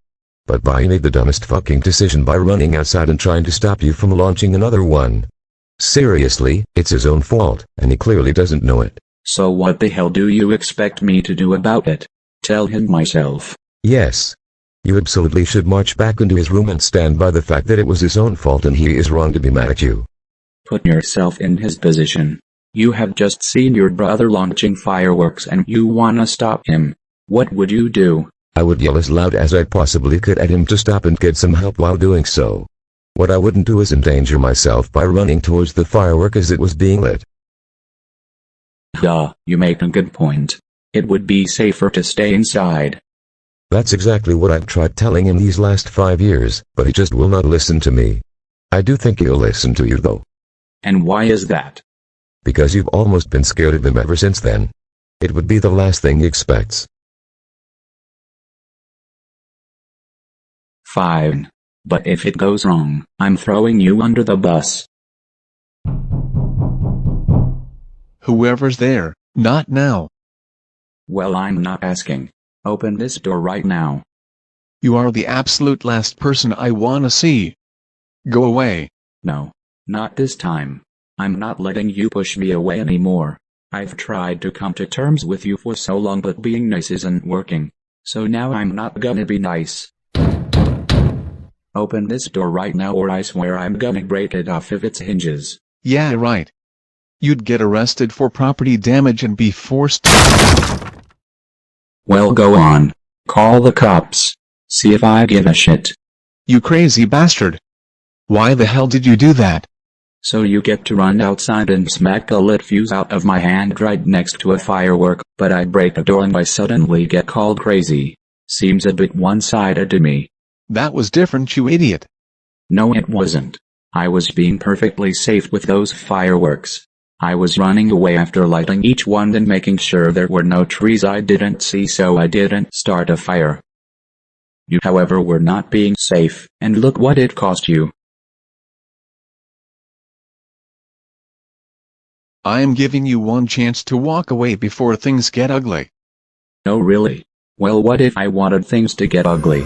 But Bayou made the dumbest fucking decision by running outside and trying to stop you from launching another one. Seriously, it's his own fault, and he clearly doesn't know it. So what the hell do you expect me to do about it? Tell him myself. Yes. You absolutely should march back into his room and stand by the fact that it was his own fault and he is wrong to be mad at you. Put yourself in his position. You have just seen your brother launching fireworks and you wanna stop him. What would you do? I would yell as loud as I possibly could at him to stop and get some help while doing so. What I wouldn't do is endanger myself by running towards the firework as it was being lit. Duh, you make a good point. It would be safer to stay inside. That's exactly what I've tried telling him these last 5 years, but he just will not listen to me. I do think he'll listen to you though. And why is that? Because you've almost been scared of him ever since then. It would be the last thing he expects. Fine. But if it goes wrong, I'm throwing you under the bus. Whoever's there, not now. Well, I'm not asking. Open this door right now. You are the absolute last person I wanna see. Go away. No. Not this time. I'm not letting you push me away anymore. I've tried to come to terms with you for so long, but being nice isn't working. So now I'm not gonna be nice. Open this door right now or I swear I'm gonna break it off of its hinges. Yeah, right. You'd get arrested for property damage and be forced. Well, go on. Call the cops. See if I give a shit. You crazy bastard. Why the hell did you do that? So you get to run outside and smack a lit fuse out of my hand right next to a firework, but I break a door and I suddenly get called crazy. Seems a bit one-sided to me. That was different, you idiot. No, it wasn't. I was being perfectly safe with those fireworks. I was running away after lighting each one and making sure there were no trees I didn't see so I didn't start a fire. You, however, were not being safe, and look what it cost you. I am giving you one chance to walk away before things get ugly. Oh really? Well, what if I wanted things to get ugly?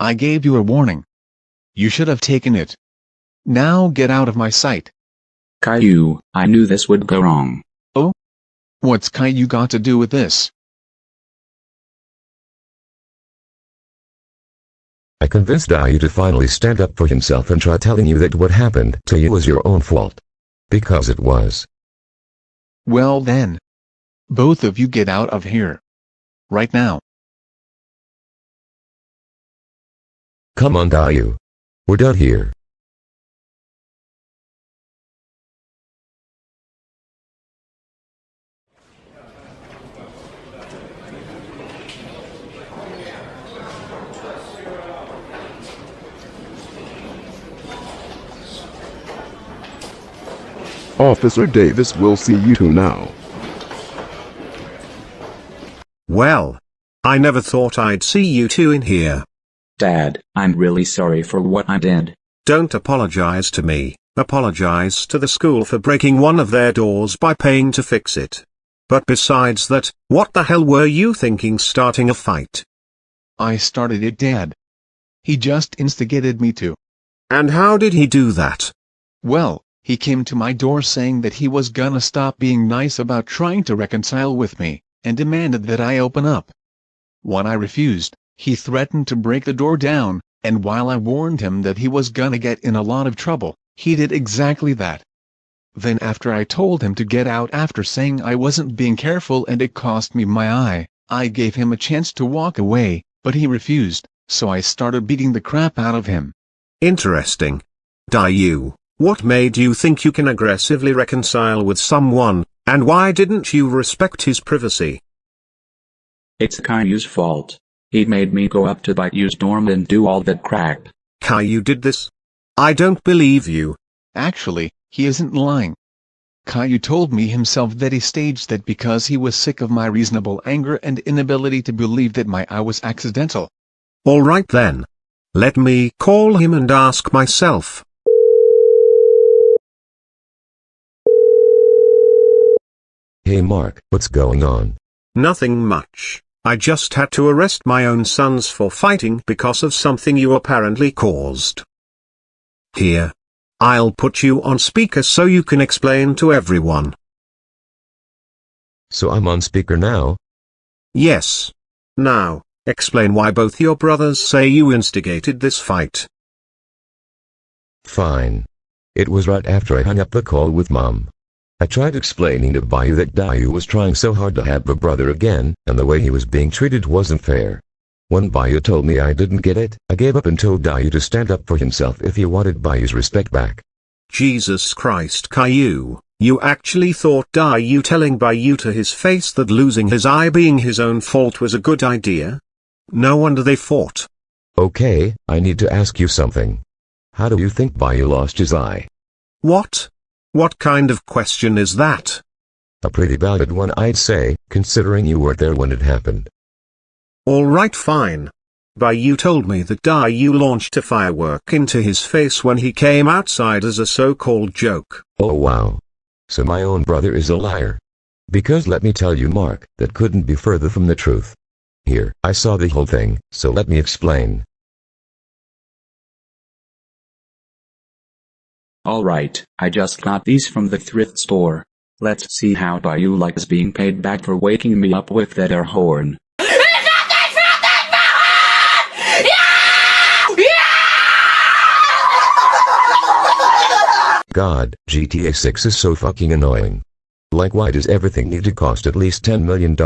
I gave you a warning. You should have taken it. Now get out of my sight. Caillou, I knew this would go wrong. Oh? What's Caillou got to do with this? I convinced you to finally stand up for himself and try telling you that what happened to you was your own fault. Because it was. Well then. Both of you get out of here. Right now. Come on, Caillou. We're done here. Officer Davis will see you two now. Well, I never thought I'd see you two in here. Dad, I'm really sorry for what I did. Don't apologize to me, apologize to the school for breaking one of their doors by paying to fix it. But besides that, what the hell were you thinking starting a fight? I started it, Dad. He just instigated me to. And how did he do that? Well, he came to my door saying that he was gonna stop being nice about trying to reconcile with me, and demanded that I open up. When I refused, he threatened to break the door down, and while I warned him that he was gonna get in a lot of trouble, he did exactly that. Then after I told him to get out after saying I wasn't being careful and it cost me my eye, I gave him a chance to walk away, but he refused, so I started beating the crap out of him. Interesting. Caillou, what made you think you can aggressively reconcile with someone, and why didn't you respect his privacy? It's Caillou's fault. He made me go up to Bayou's dorm and do all that crap. Caillou did this? I don't believe you. Actually, he isn't lying. Caillou told me himself that he staged that because he was sick of my reasonable anger and inability to believe that my eye was accidental. Alright then. Let me call him and ask myself. Hey Mark, what's going on? Nothing much. I just had to arrest my own sons for fighting because of something you apparently caused. Here. I'll put you on speaker so you can explain to everyone. So I'm on speaker now? Yes. Now, explain why both your brothers say you instigated this fight. Fine. It was right after I hung up the call with Mom. I tried explaining to Bayou that Caillou was trying so hard to have a brother again, and the way he was being treated wasn't fair. When Bayou told me I didn't get it, I gave up and told Caillou to stand up for himself if he wanted Bayou's respect back. Jesus Christ, Caillou, you actually thought Caillou telling Bayou to his face that losing his eye being his own fault was a good idea? No wonder they fought. Okay, I need to ask you something. How do you think Bayou lost his eye? What? What kind of question is that? A pretty valid one, I'd say, considering you weren't there when it happened. Alright, fine. Bayou told me that Caillou launched a firework into his face when he came outside as a so-called joke. Oh wow. So my own brother is a liar. Because let me tell you Mark, that couldn't be further from the truth. Here, I saw the whole thing, so let me explain. Alright, I just got these from the thrift store. Let's see how Bayou likes being paid back for waking me up with that air horn. God, GTA 6 is so fucking annoying. Like why does everything need to cost at least $10 million?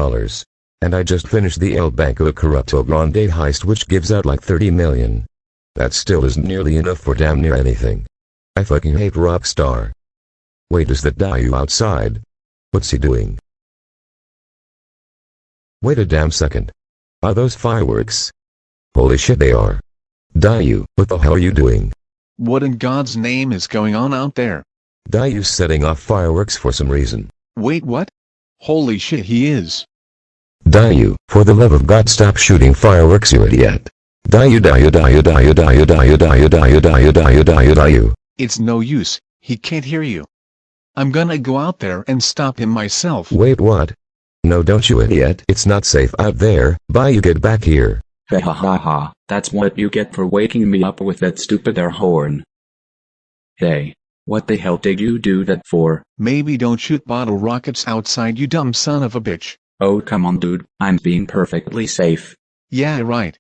And I just finished the El Banco Corrupto Grande heist which gives out like 30 million. That still isn't nearly enough for damn near anything. I fucking hate Rockstar. Wait, is that Caillou outside? What's he doing? Wait a damn second. Are those fireworks? Holy shit they are. Caillou, what the hell are you doing? What in God's name is going on out there? Caillou's setting off fireworks for some reason. Wait, what? Holy shit, he is. Caillou, for the love of God stop shooting fireworks you idiot. Caillou. It's no use, he can't hear you. I'm gonna go out there and stop him myself. Wait, what? No, don't you idiot. It's not safe out there. Bye, you get back here. Ha ha ha ha, that's what you get for waking me up with that stupid air horn. Hey, what the hell did you do that for? Maybe don't shoot bottle rockets outside, you dumb son of a bitch. Oh come on dude, I'm being perfectly safe. Yeah, right.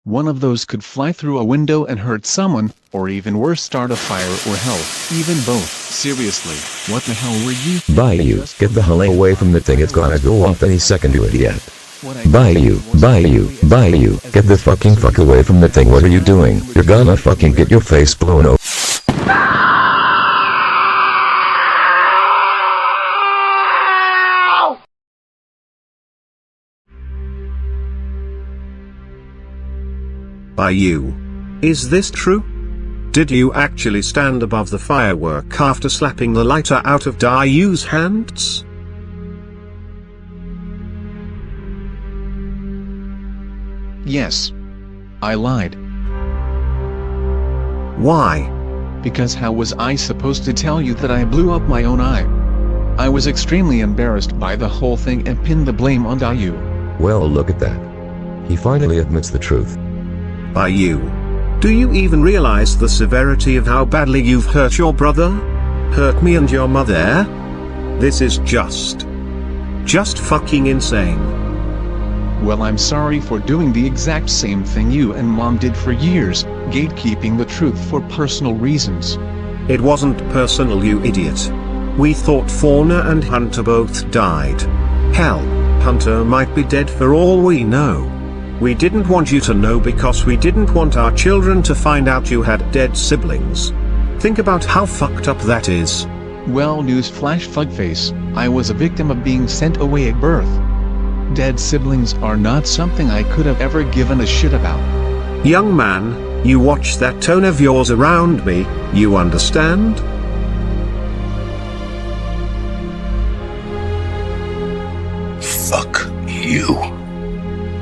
One of those could fly through a window and hurt someone, or even worse start a fire or hell, even both. Seriously, what the hell were you? Bye you, get the hell away from the thing, it's gonna go off any second, you idiot. Bye you, bye you, bye you, get the fucking fuck away from the thing, what are you doing? You're gonna fucking get your face blown off. By you. Is this true? Did you actually stand above the firework after slapping the lighter out of Dayu's hands? Yes. I lied. Why? Because how was I supposed to tell you that I blew up my own eye? I was extremely embarrassed by the whole thing and pinned the blame on Dayu. Well, look at that. He finally admits the truth. By you. Do you even realize the severity of how badly you've hurt your brother? Hurt me and your mother? This is just fucking insane. Well, I'm sorry for doing the exact same thing you and Mom did for years, gatekeeping the truth for personal reasons. It wasn't personal, you idiot. We thought Fauna and Hunter both died. Hell, Hunter might be dead for all we know. We didn't want you to know because we didn't want our children to find out you had dead siblings. Think about how fucked up that is. Well, newsflash fuckface, I was a victim of being sent away at birth. Dead siblings are not something I could have ever given a shit about. Young man, you watch that tone of yours around me, you understand? Fuck you.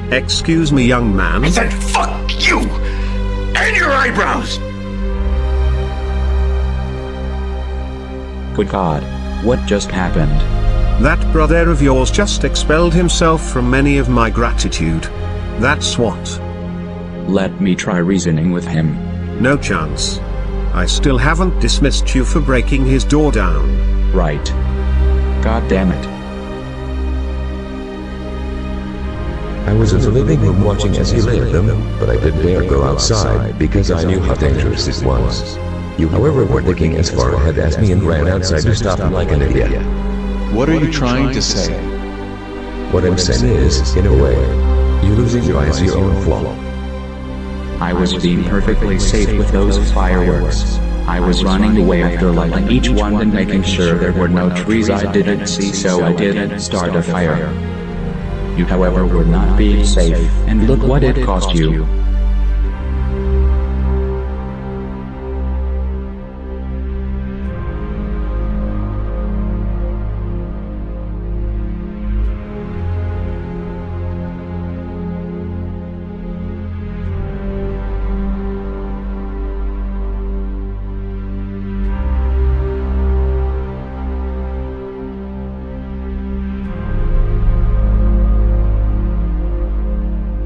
Excuse me, young man. I said fuck you! And your eyebrows! Good God, what just happened? That brother of yours just expelled himself from many of my gratitude. That's what. Let me try reasoning with him. No chance. I still haven't dismissed you for breaking his door down. Right. God damn it. I was in the living room watching as he laid them, but I didn't dare go outside because I knew how dangerous it was. You, however, were thinking as far ahead as me and ran outside to stop him like an idiot. What are you trying to say? What I'm saying is, in a way, you losing your eye is your own fault. I was being perfectly safe with those fireworks. I was running away after lighting each one and making sure there were no trees I didn't see, so I didn't start a fire. You, however, were not being safe, and look what it cost you.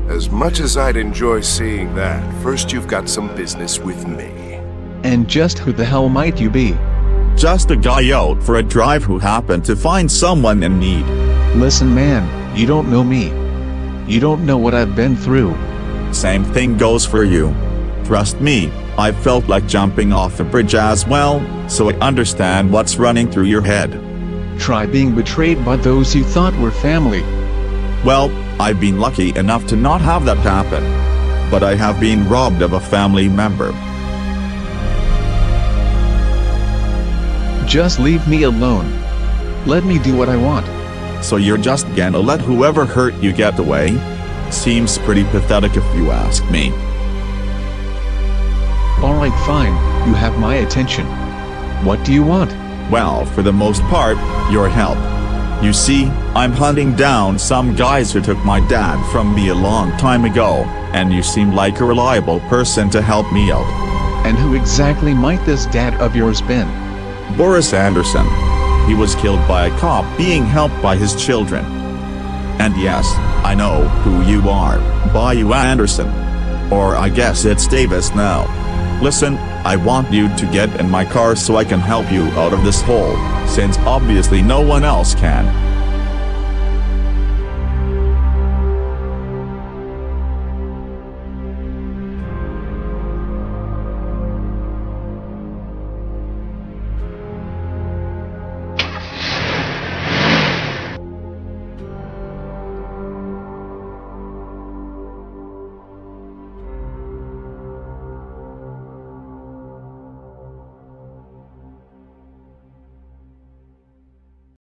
As much as I'd enjoy seeing that, first you've got some business with me. And just who the hell might you be? Just a guy out for a drive who happened to find someone in need. Listen man, you don't know me. You don't know what I've been through. Same thing goes for you. Trust me, I felt like jumping off a bridge as well, so I understand what's running through your head. Try being betrayed by those you thought were family. Well, I've been lucky enough to not have that happen. But I have been robbed of a family member. Just leave me alone. Let me do what I want. So you're just gonna let whoever hurt you get away? Seems pretty pathetic if you ask me. Alright fine, you have my attention. What do you want? Well, for the most part, your help. You see, I'm hunting down some guys who took my dad from me a long time ago, and you seem like a reliable person to help me out. And who exactly might this dad of yours been? Boris Anderson. He was killed by a cop being helped by his children. And yes, I know who you are, Bayou Anderson. Or I guess it's Davis now. Listen, I want you to get in my car so I can help you out of this hole, since obviously no one else can.